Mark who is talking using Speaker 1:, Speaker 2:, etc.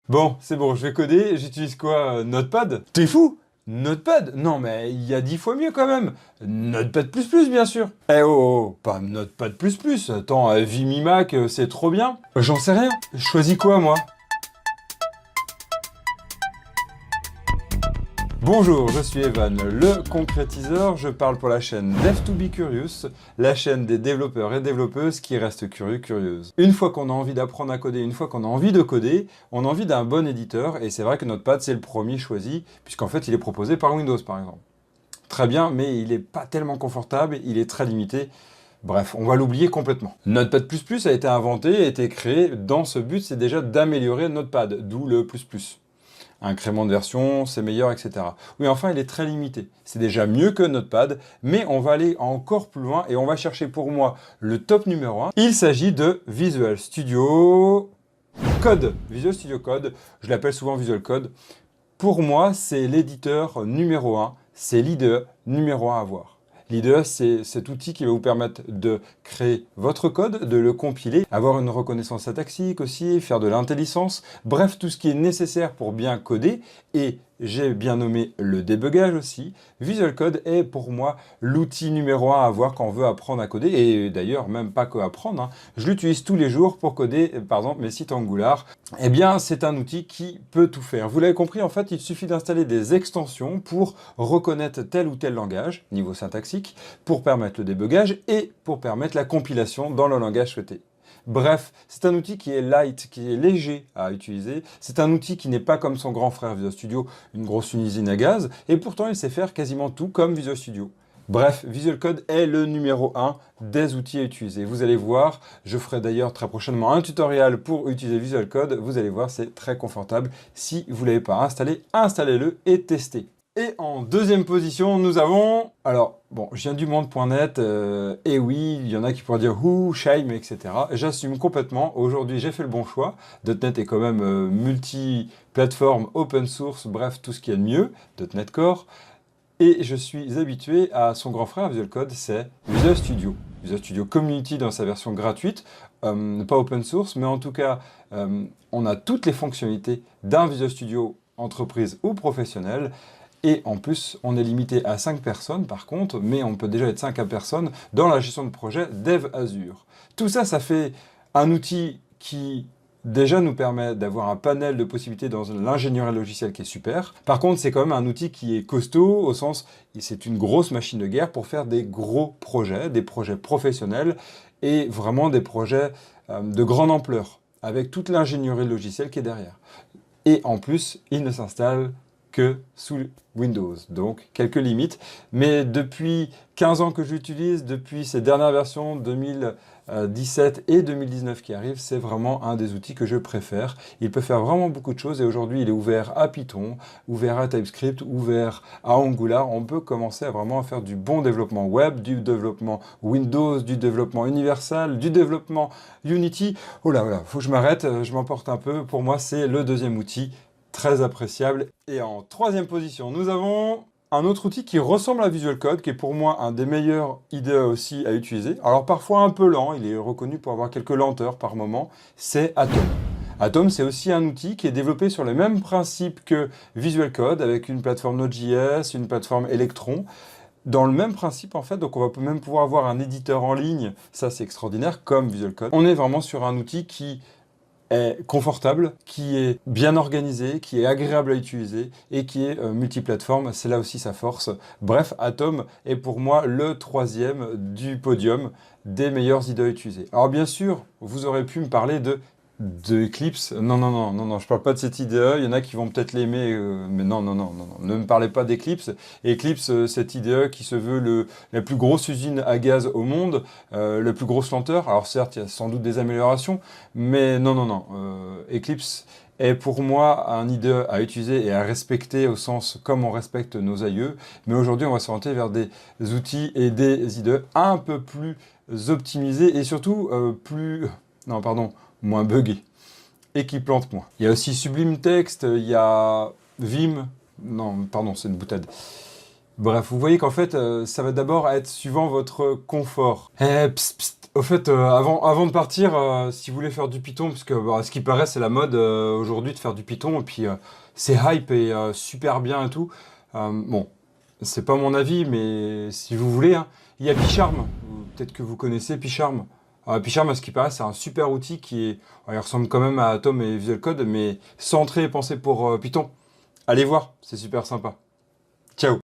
Speaker 1: Bon, c'est bon, je vais coder, j'utilise quoi? Notepad? T'es fou? Notepad? Non mais il y a 10 fois mieux quand même. Notepad++, bien sûr. Eh oh, pas Notepad++. Attends, Vimy Mac, c'est trop bien. J'en sais rien. Je choisis quoi, moi? Bonjour, je suis Evan, le concrétiseur. Je parle pour la chaîne Dev2be Curious, la chaîne des développeurs et développeuses qui restent curieux, curieuses. Une fois qu'on a envie d'apprendre à coder, une fois qu'on a envie de coder, on a envie d'un bon éditeur, et c'est vrai que Notepad, c'est le premier choisi, puisqu'en fait, il est proposé par Windows, par exemple. Très bien, mais il n'est pas tellement confortable, il est très limité. Bref, on va l'oublier complètement. Notepad++ a été inventé, a été créé dans ce but, c'est déjà d'améliorer Notepad, d'où le plus. Incrément de version, c'est meilleur, etc. Oui, enfin, il est très limité. C'est déjà mieux que Notepad, mais on va aller encore plus loin et on va chercher pour moi le top numéro 1. Il s'agit de Visual Studio Code. Visual Studio Code, je l'appelle souvent Visual Code. Pour moi, c'est l'éditeur numéro 1, c'est l'IDE numéro 1 à avoir. L'IDE, c'est cet outil qui va vous permettre de créer votre code, de le compiler, avoir une reconnaissance syntaxique aussi, faire de l'intelligence, bref, tout ce qui est nécessaire pour bien coder. Et j'ai bien nommé le débugage aussi. Visual Code est pour moi l'outil numéro 1 à avoir quand on veut apprendre à coder, et d'ailleurs même pas que apprendre, hein. Je l'utilise tous les jours pour coder, par exemple, mes sites Angular. Eh bien, c'est un outil qui peut tout faire. Vous l'avez compris, en fait, il suffit d'installer des extensions pour reconnaître tel ou tel langage, niveau syntaxique, pour permettre le débugage et pour permettre la compilation dans le langage souhaité. Bref, c'est un outil qui est light, qui est léger à utiliser. C'est un outil qui n'est pas comme son grand frère Visual Studio, une grosse usine à gaz, et pourtant il sait faire quasiment tout comme Visual Studio. Bref, Visual Code est le numéro 1 des outils à utiliser. Vous allez voir, je ferai d'ailleurs très prochainement un tutoriel pour utiliser Visual Code. Vous allez voir, c'est très confortable. Si vous ne l'avez pas installé, installez-le et testez. Et en deuxième position, nous avons... Alors, bon, je viens du monde.net, et oui, il y en a qui pourraient dire « Ouh, shame », etc. J'assume complètement. Aujourd'hui, j'ai fait le bon choix. .NET est quand même multi-plateforme, open source, bref, tout ce qu'il y a de mieux. .NET Core. Et je suis habitué à son grand frère Visual Code, c'est Visual Studio. Visual Studio Community dans sa version gratuite, pas open source, mais en tout cas, on a toutes les fonctionnalités d'un Visual Studio entreprise ou professionnel. Et en plus, on est limité à 5 personnes par contre, mais on peut déjà être 5 personnes dans la gestion de projet Dev Azure. Tout ça, ça fait un outil qui déjà nous permet d'avoir un panel de possibilités dans l'ingénierie logicielle qui est super. Par contre, c'est quand même un outil qui est costaud au sens, c'est une grosse machine de guerre pour faire des gros projets, des projets professionnels et vraiment des projets de grande ampleur avec toute l'ingénierie logicielle qui est derrière. Et en plus, il ne s'installe que sous Windows, donc quelques limites. Mais depuis 15 ans que j'utilise, depuis ces dernières versions 2017 et 2019 qui arrivent, c'est vraiment un des outils que je préfère. Il peut faire vraiment beaucoup de choses et aujourd'hui il est ouvert à Python, ouvert à TypeScript, ouvert à Angular. On peut commencer à vraiment faire du bon développement web, du développement Windows, du développement Universal, du développement Unity. Oh là, voilà, faut que je m'arrête, je m'emporte un peu. Pour moi, c'est le deuxième outil très appréciable. Et en troisième position, nous avons un autre outil qui ressemble à Visual Code, qui est pour moi un des meilleurs IDE aussi à utiliser. Alors parfois un peu lent, il est reconnu pour avoir quelques lenteurs par moment, c'est Atom. Atom, c'est aussi un outil qui est développé sur les mêmes principes que Visual Code, avec une plateforme Node.js, une plateforme Electron. Dans le même principe en fait, donc on va même pouvoir avoir un éditeur en ligne, ça c'est extraordinaire, comme Visual Code. On est vraiment sur un outil qui est confortable, qui est bien organisé, qui est agréable à utiliser et qui est multiplateforme. C'est là aussi sa force. Bref, Atom est pour moi le troisième du podium des meilleurs IDE à utiliser. Alors bien sûr, vous aurez pu me parler de Eclipse. Non, je parle pas de cette IDE. Il y en a qui vont peut-être l'aimer, mais non. Ne me parlez pas d'Eclipse. Eclipse, cette IDE qui se veut la plus grosse usine à gaz au monde, la plus grosse lenteur. Alors certes, il y a sans doute des améliorations, mais non. Eclipse est pour moi un IDE à utiliser et à respecter au sens comme on respecte nos aïeux. Mais aujourd'hui, on va s'orienter vers des outils et des IDE un peu plus optimisés et surtout moins buggé et qui plante moins. Il y a aussi Sublime Text, il y a Vim, non, pardon, c'est une boutade. Bref, vous voyez qu'en fait, ça va d'abord être suivant votre confort. Psst, psst. Au fait, avant de partir, si vous voulez faire du Python, parce que à ce qui paraît, c'est la mode aujourd'hui de faire du Python, et puis c'est hype et super bien et tout. Bon, c'est pas mon avis, mais si vous voulez, hein, il y a PyCharm. Peut-être que vous connaissez PyCharm. PyCharm, à ce qui paraît, c'est un super outil qui est... il ressemble quand même à Atom et Visual Code, mais centré et pensé pour Python. Allez voir, c'est super sympa.